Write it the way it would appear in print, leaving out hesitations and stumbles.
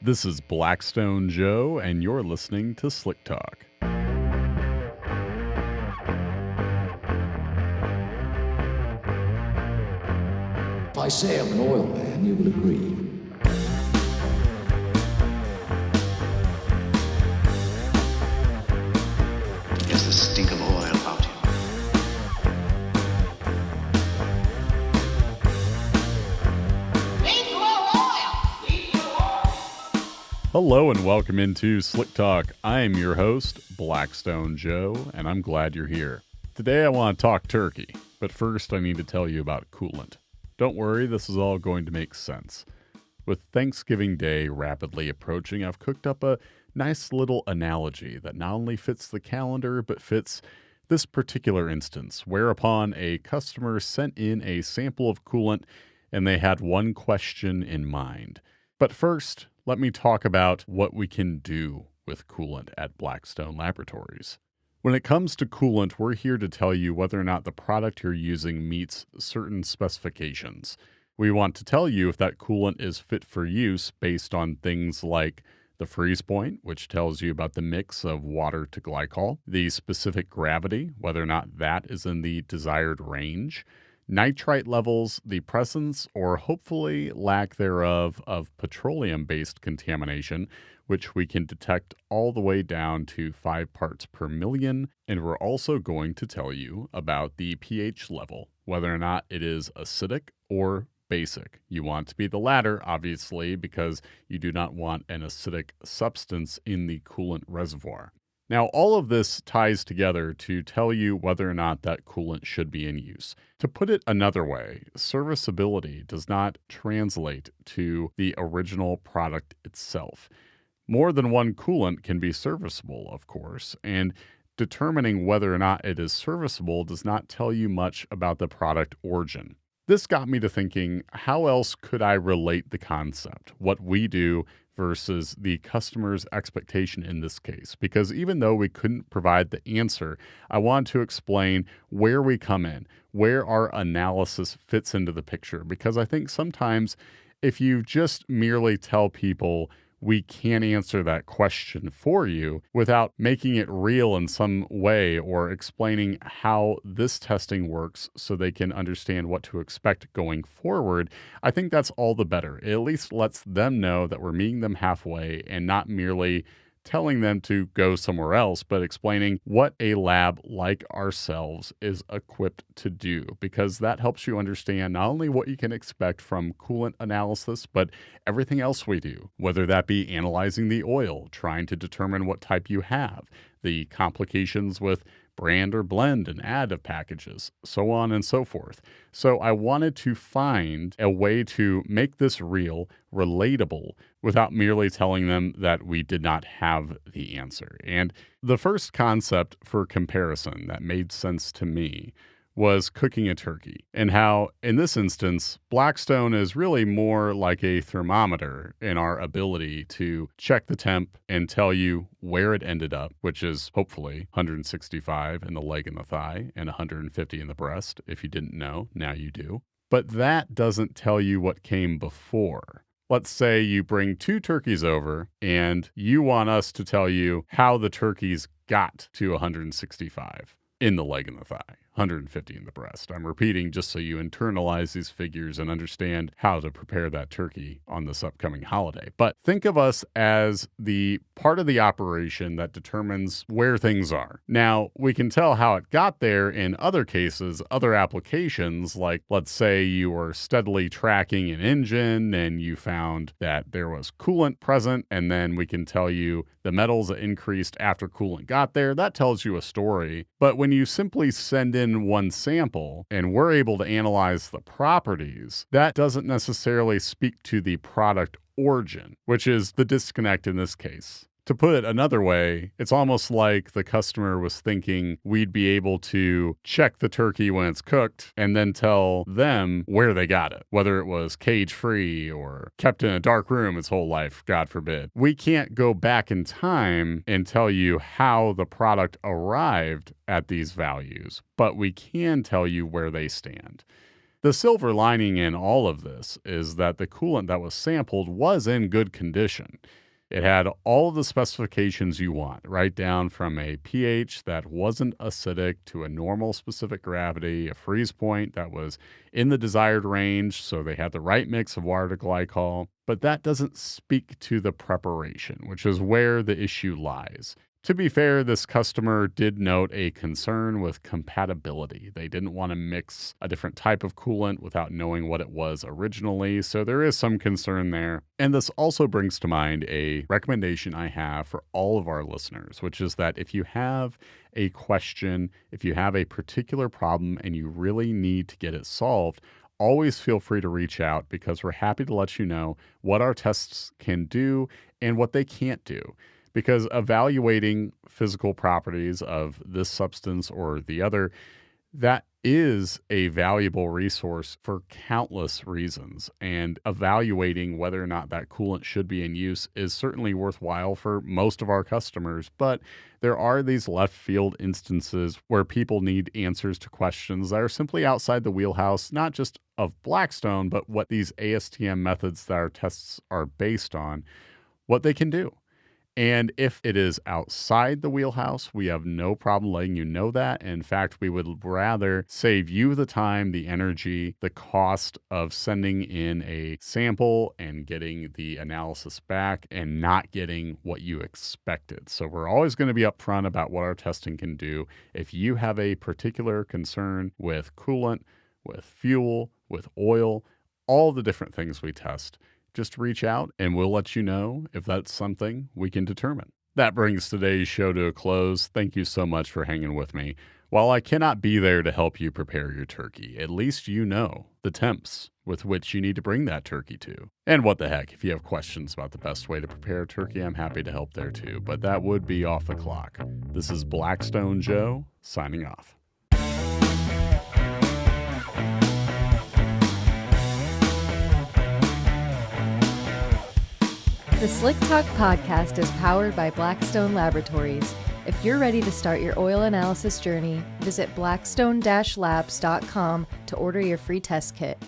This is Blackstone Joe, and you're listening to Slick Talk. If I say I'm an oil man, you will agree. There's the stink of oil about you. Hello and welcome into Slick Talk. I'm your host, Blackstone Joe, and I'm glad you're here. Today I want to talk turkey, but first I need to tell you about Coolant. Don't worry, this is all going to make sense. With Thanksgiving Day rapidly approaching, I've cooked up a nice little analogy that not only fits the calendar, but fits this particular instance, whereupon a customer sent in a sample of coolant and they had one question in mind. But first, let me talk about what we can do with coolant at Blackstone Laboratories. When it comes to coolant, we're here to tell you whether or not the product you're using meets certain specifications. We want to tell you if that coolant is fit for use based on things like the freeze point, which tells you about the mix of water to glycol, the specific gravity, whether or not that is in the desired range, nitrite levels, the presence or hopefully lack thereof of petroleum-based contamination, which we can detect all the way down to 5 parts per million. And we're also going to tell you about the pH level, whether or not it is acidic or basic. You want to be the latter, obviously, because you do not want an acidic substance in the coolant reservoir. Now, all of this ties together to tell you whether or not that coolant should be in use. To put it another way, serviceability does not translate to the original product itself. More than one coolant can be serviceable, of course, and determining whether or not it is serviceable does not tell you much about the product origin. This got me to thinking, how else could I relate the concept, what we do versus the customer's expectation in this case? Because even though we couldn't provide the answer, I want to explain where we come in, where our analysis fits into the picture. Because I think sometimes if you just merely tell people, we can't answer that question for you without making it real in some way or explaining how this testing works so they can understand what to expect going forward, I think that's all the better. It at least lets them know that we're meeting them halfway and not merely telling them to go somewhere else, but explaining what a lab like ourselves is equipped to do, because that helps you understand not only what you can expect from coolant analysis, but everything else we do, whether that be analyzing the oil, trying to determine what type you have, the complications with brand or blend and additive packages, so on and so forth. So I wanted to find a way to make this real, relatable, without merely telling them that we did not have the answer. And the first concept for comparison that made sense to me was cooking a turkey, and how, in this instance, Blackstone is really more like a thermometer in our ability to check the temp and tell you where it ended up, which is hopefully 165 in the leg and the thigh and 150 in the breast. If you didn't know, now you do. But that doesn't tell you what came before. Let's say you bring 2 turkeys over and you want us to tell you how the turkeys got to 165 in the leg and the thigh, 150 in the breast. I'm repeating just so you internalize these figures and understand how to prepare that turkey on this upcoming holiday. But think of us as the part of the operation that determines where things are. Now, we can tell how it got there in other cases, other applications, like let's say you were steadily tracking an engine and you found that there was coolant present, and then we can tell you the metals increased after coolant got there. That tells you a story. But when you simply send in one sample and we're able to analyze the properties, that doesn't necessarily speak to the product origin, which is the disconnect in this case. To put it another way, it's almost like the customer was thinking we'd be able to check the turkey when it's cooked and then tell them where they got it, whether it was cage-free or kept in a dark room its whole life, God forbid. We can't go back in time and tell you how the product arrived at these values, but we can tell you where they stand. The silver lining in all of this is that the coolant that was sampled was in good condition. It had all of the specifications you want, right down from a pH that wasn't acidic to a normal specific gravity, a freeze point that was in the desired range, so they had the right mix of water to glycol. But that doesn't speak to the preparation, which is where the issue lies. To be fair, this customer did note a concern with compatibility. They didn't want to mix a different type of coolant without knowing what it was originally, so there is some concern there. And this also brings to mind a recommendation I have for all of our listeners, which is that if you have a question, if you have a particular problem and you really need to get it solved, always feel free to reach out because we're happy to let you know what our tests can do and what they can't do. Because evaluating physical properties of this substance or the other, that is a valuable resource for countless reasons. And evaluating whether or not that coolant should be in use is certainly worthwhile for most of our customers. But there are these left field instances where people need answers to questions that are simply outside the wheelhouse, not just of Blackstone, but what these ASTM methods that our tests are based on, what they can do. And if it is outside the wheelhouse, we have no problem letting you know that. In fact, we would rather save you the time, the energy, the cost of sending in a sample and getting the analysis back and not getting what you expected. So we're always going to be upfront about what our testing can do. If you have a particular concern with coolant, with fuel, with oil, all the different things we test, just reach out and we'll let you know if that's something we can determine. That brings today's show to a close. Thank you so much for hanging with me. While I cannot be there to help you prepare your turkey, at least you know the temps with which you need to bring that turkey to. And what the heck, if you have questions about the best way to prepare a turkey, I'm happy to help there too, but that would be off the clock. This is Blackstone Joe signing off. The Slick Talk podcast is powered by Blackstone Laboratories. If you're ready to start your oil analysis journey, visit blackstone-labs.com to order your free test kit.